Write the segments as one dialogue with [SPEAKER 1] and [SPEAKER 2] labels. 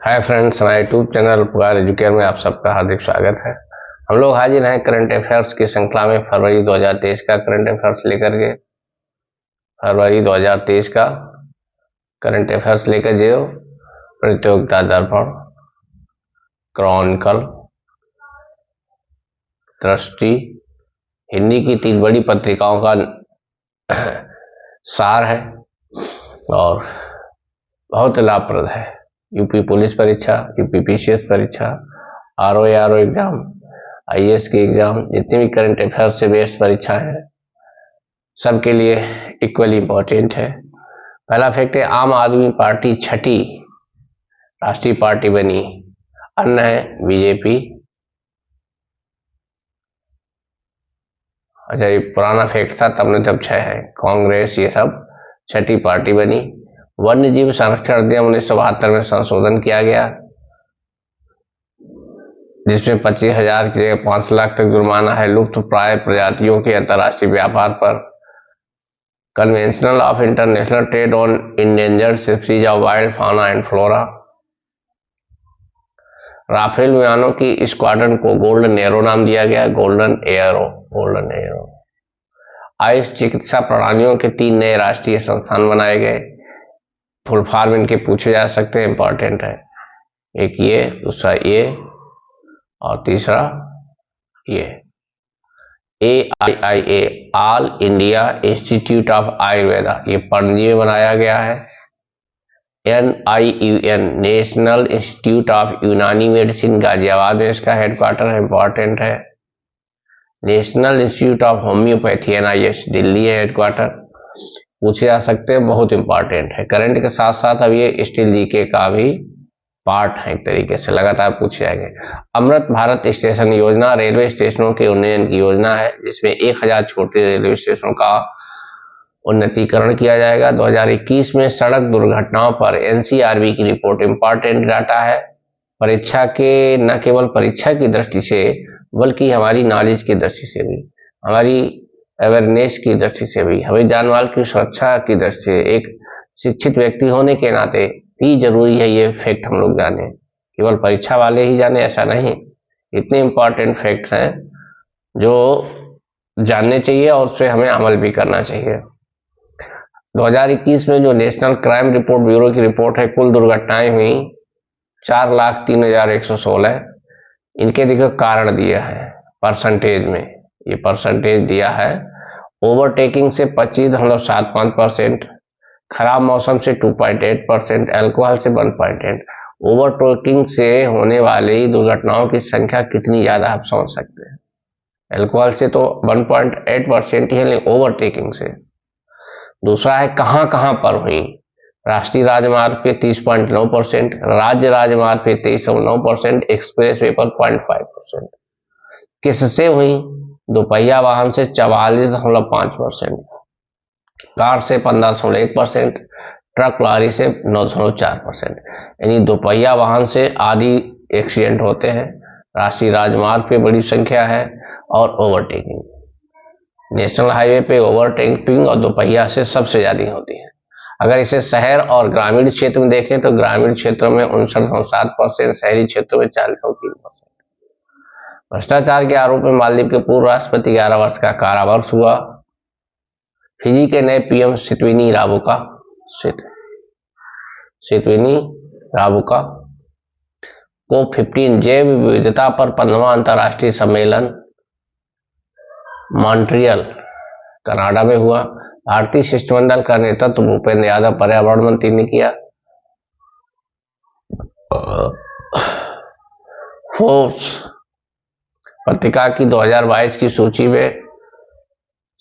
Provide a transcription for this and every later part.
[SPEAKER 1] Hi friends, हमारे YouTube channel पुकार educare में आप सबका हार्दिक स्वागत है। हम लोग हाजिर हैं करंट अफेयर्स की श्रृंखला में फरवरी 2023 का करंट अफेयर्स लेकर के। फरवरी 2023 का करंट अफेयर्स लेकर जो प्रतियोगिता दर्पण, क्रॉनिकल, दृष्टि, हिंदी की 3 बड़ी पत्रिकाओं का सार है और बहुत लाभप्रद है। यूपी पुलिस परीक्षा, यूपी पीसीएस परीक्षा, आरओ एग्जाम, आईएएस की एग्जाम, जितनी भी करंट अफेयर से बेस्ड परीक्षा है सबके लिए इक्वली इंपॉर्टेंट है। पहला फैक्ट है, आम आदमी पार्टी 6ठी राष्ट्रीय पार्टी बनी। अन्य है बीजेपी। अच्छा, ये पुराना फैक्ट था, तब ने जब 6 है, कांग्रेस ये सब 6ठी पार्टी बनी। वन्य जीव संरक्षण अधिनियम 1972 में संशोधन किया गया, जिसमें 25,000 की जगह 5 लाख तक जुर्माना है लुप्त प्राय प्रजातियों के अंतर्राष्ट्रीय व्यापार पर। Conventional of international trade on endangered species of wild fauna and flora. Rafale विमानों की स्क्वाड्रन को गोल्डन एरो नाम दिया गया, गोल्डन एरो। आयुष चिकित्सा प्रणालियों के 3 नए राष्ट्रीय संस्थान बनाए गए। फुल फॉर्म इनके पूछे जा सकते हैं, इंपॉर्टेंट है। एक ये, दूसरा ये और तीसरा ये। AIIA, all India institute of Ayurveda, ये पणजी में बनाया गया है। NIUN, नेशनल इंस्टीट्यूट ऑफ यूनानी मेडिसिन, गाजियाबाद में इसका हेडक्वार्टर है, इंपॉर्टेंट है। National institute of homeopathy NIH, Delhi है हेडक्वार्टर। पूछे जा सकते हैं, बहुत इंपॉर्टेंट है। करंट के साथ साथ अब ये स्टिल जीके का भी पार्ट है, एक तरीके से लगातार पूछे जाएंगे। अमृत भारत स्टेशन योजना रेलवे स्टेशनों के उन्नयन की योजना है, जिसमें 1000 छोटे रेलवे स्टेशनों का उन्नतीकरण किया जाएगा। 2021 में सड़क दुर्घटनाओं पर NCRB की रिपोर्ट, इंपॉर्टेंट डाटा है। परीक्षा के, न केवल परीक्षा की दृष्टि से बल्कि हमारी नॉलेज की दृष्टि से भी, हमारी अवेयरनेस की दृष्टि से भी, हमें जानमाल की सुरक्षा की दृष्टि से, एक शिक्षित व्यक्ति होने के नाते भी जरूरी है ये फैक्ट हम लोग जाने। केवल परीक्षा वाले ही जाने ऐसा नहीं, इतने इंपॉर्टेंट फैक्ट्स हैं जो जानने चाहिए और उस पर हमें अमल भी करना चाहिए। 2021 में जो नेशनल क्राइम रिपोर्ट ब्यूरो की रिपोर्ट है, कुल दुर्घटनाएं हुई 4,03,116। इनके देखो कारण दिया है परसेंटेज में, ये परसेंटेज दिया है। ओवरटेकिंग से 25.75%, खराब मौसम से 2.8%, अल्कोहल से 1.8। ओवरटेकिंग से होने वाली दुर्घटनाओं की संख्या कितनी ज्यादा आप समझ सकते हैं। अल्कोहल से तो 1.8% ही है, लेकिन ओवरटेकिंग से। दूसरा है कहां कहां पर हुई। राष्ट्रीय राजमार्ग पे 30.9%, राज्य राजमार्ग पे 23.9%, एक्सप्रेस वे पर 0.5%। किससे हुई? दोपहिया वाहन से 44.5%, कार से 15.1%, ट्रक लॉरी से 9.4%। यानी दोपहिया वाहन से आधी एक्सीडेंट होते हैं। राष्ट्रीय राजमार्ग पे बड़ी संख्या है और ओवरटेकिंग, नेशनल हाईवे पे ओवरटेकिंग और दोपहिया से सबसे ज्यादा होती है। अगर इसे शहर और ग्रामीण क्षेत्र में देखें तो ग्रामीण क्षेत्र में 59.7%, शहरी क्षेत्रों में 40.3%। भ्रष्टाचार के आरोप में मालदीव के पूर्व राष्ट्रपति 11 वर्ष का कारावास हुआ। फिजी के नए पीएम सितविनी राबुका को 15 जैव विविधता पर 15वां अंतर्राष्ट्रीय सम्मेलन मॉन्ट्रियल, कनाडा में हुआ। भारतीय शिष्टमंडल का नेतृत्व भूपेंद्र यादव पर्यावरण मंत्री ने किया। फोर्ब्स पत्रिका की 2022 की सूची में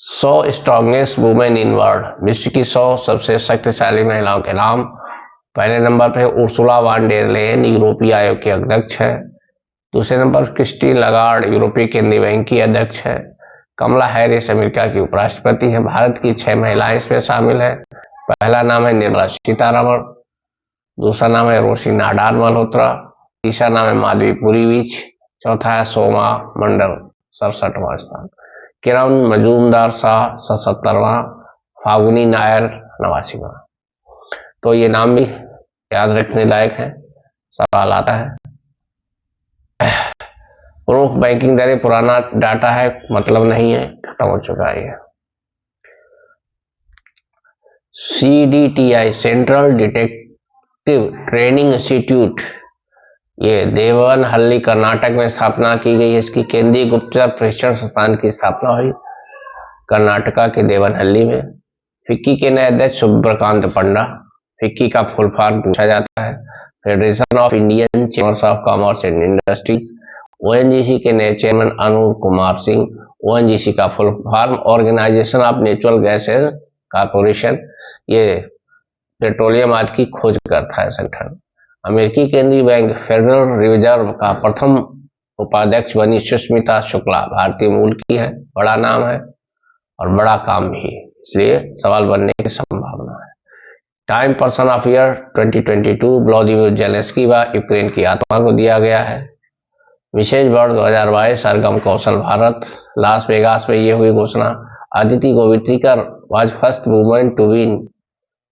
[SPEAKER 1] 100 स्ट्रॉन्गेस्ट वुमेन इन वर्ल्ड, विश्व की 100 सबसे शक्तिशाली महिलाओं के नाम। पहले नंबर पर उर्सुला वान डेर लेयन, यूरोपीय आयोग के अध्यक्ष है। दूसरे नंबर क्रिस्टीन लगार्ड, यूरोपीय केंद्रीय बैंक की अध्यक्ष है। कमला हैरिस अमेरिका की उपराष्ट्रपति है। भारत की 6 महिलाएं इसमें शामिल है। पहला नाम है निर्मला सीतारमण, दूसरा नाम है रोशी नाडार मल्होत्रा, तीसरा नाम है माधवी पुरीविच, चौथा है सोमा मंडल 67वां स्थान, किरण मजूमदार शाह 77वां, फागुनी नायर 89वां। तो ये नाम भी याद रखने लायक है। सवाल आता है। प्रमुख बैंकिंग दरें पुराना डाटा है, मतलब नहीं है, खत्म हो चुका है। CDTI central detective training institute, ये देवनहल्ली कर्नाटक में स्थापना की गई है। इसकी केंद्रीय गुप्तचर प्रशिक्षण संस्थान की स्थापना हुई कर्नाटका के देवनहल्ली में। फिक्की के नए अध्यक्ष सुब्रकांत पंडा। फिक्की का फुल फॉर्म पूछा जाता है, Federation of Indian Chambers of Commerce and Industries. ONGC के नए चेयरमैन अनूप कुमार सिंह। ONGC का full form Organisation of Natural Gases Corporation, ये पेट्रोलियम आदि की खोज करता है संगठन। अमेरिकी केंद्रीय बैंक फेडरल रिजर्व का प्रथम उपाध्यक्ष बनी सुष्मिता शुक्ला, भारतीय मूल की है, बड़ा नाम है और बड़ा काम भी, इसलिए सवाल बनने की संभावना है। Time person of year 2022 Vladimir Zelensky व यूक्रेन की आत्मा को दिया गया है। विशेष वर्ष 2022 सरगम कौशल भारत। लास वेगास में ये हुई घोषणा। Aditi Govitrikar was first woman to win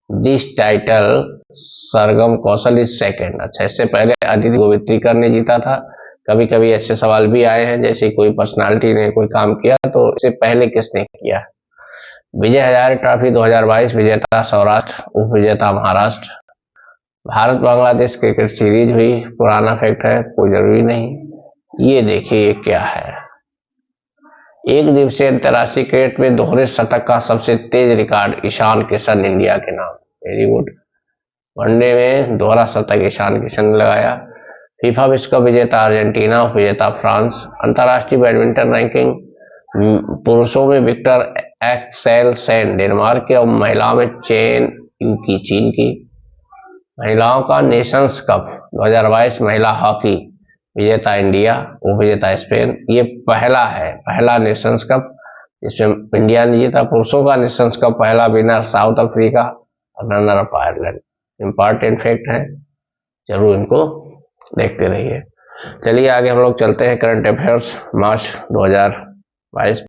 [SPEAKER 1] this title, Sargam Kaushal is second. अच्छा, इससे पहले अदिति गोवित्रिकर ने जीता था। कभी कभी ऐसे सवाल भी आए हैं, जैसे कोई पर्सनालिटी ने कोई काम किया तो इससे पहले किसने किया। विजय हजारे ट्रॉफी 2022 विजेता सौराष्ट्र, उप विजेता महाराष्ट्र। भारत बांग्लादेश क्रिकेट सीरीज हुई, पुराना फैक्ट है, कोई जरूरी नहीं। ये देखिए क्या है, एक दिवसीय अंतर्राष्ट्रीय क्रिकेट में दोहरे शतक का सबसे तेज रिकॉर्ड ईशान किशन इंडिया के नाम। Very good. वनडे में दोहरा शतक ईशान किशन ने लगाया। फीफा विश्व कप विजेता अर्जेंटीना, उप विजेता फ्रांस। अंतर्राष्ट्रीय बैडमिंटन रैंकिंग, पुरुषों में विक्टर एक्सेलसेन डेनमार्क के और महिलाओं में चेन यूकी चीन की। महिलाओं का नेशंस कप 2022 महिला हॉकी, विजेता इंडिया, उप विजेता स्पेन। ये पहला है, पहला नेशंस कप जिसमें इंडिया ने जीता। पुरुषों का नेशंस कप पहला विनर साउथ अफ्रीका और runner up Ireland. Important fact है, जरूर इनको देखते रहिए। चलिए आगे हम लोग चलते हैं करंट अफेयर्स मार्च 2022।